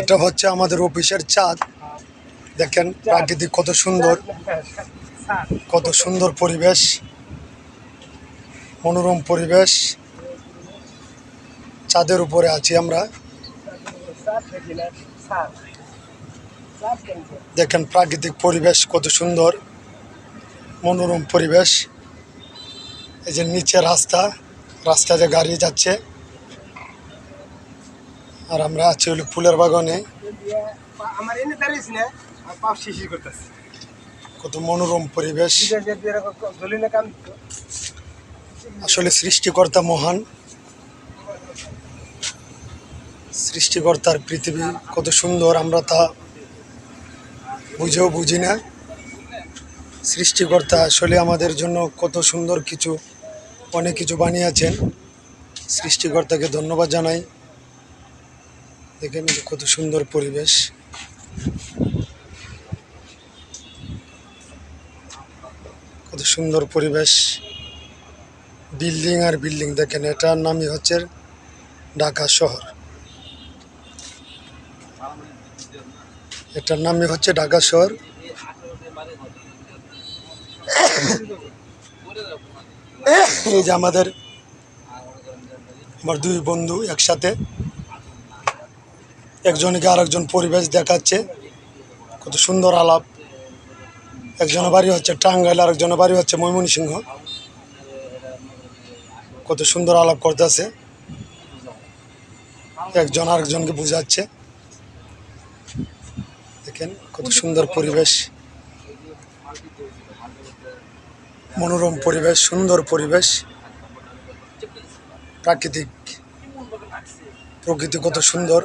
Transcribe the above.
এটা হচ্ছে আমাদের অফিসের ছাদ। দেখেন প্রাকৃতিক কত সুন্দর, কত সুন্দর পরিবেশ, মনোরম পরিবেশ। ছাদের উপরে আছি আমরা। দেখেন প্রাকৃতিক পরিবেশ কত সুন্দর, মনোরম পরিবেশ। এই যে নিচে রাস্তাতে গাড়ি যাচ্ছে, আর আমরা আছি হলো ফুলের বাগানে। কত মনোরম পরিবেশ। আসলে সৃষ্টিকর্তা মহান, সৃষ্টিকর্তার পৃথিবী কত সুন্দর, আমরা তা বুঝেও বুঝি না। সৃষ্টিকর্তা আসলে আমাদের জন্য কত সুন্দর কিছু, অনেক কিছু বানিয়েছেন। সৃষ্টিকর্তাকে ধন্যবাদ জানাই। দেখেন কত সুন্দর পরিবেশ। কত সুন্দর পরিবেশ, বিল্ডিং আর বিল্ডিং। দেখেন এটার নামই হচ্ছে ঢাকা শহর। এটার নামই হচ্ছে ঢাকা শহর। এই যে আমার দুই বন্ধু একসাথে, একজনকে আরেকজন পরিবেশ দেখাচ্ছে। কত সুন্দর আলাপ। একজনের বাড়ি হচ্ছে টাঙ্গাইল, আরেকজনের বাড়ি হচ্ছে ময়মনসিংহ। কত সুন্দর আলাপ করতেছে, একজন আরেকজনকে বুঝাচ্ছে। দেখেন কত সুন্দর পরিবেশ, মনোরম পরিবেশ, সুন্দর পরিবেশ, প্রাকৃতিক প্রকৃতি কত সুন্দর।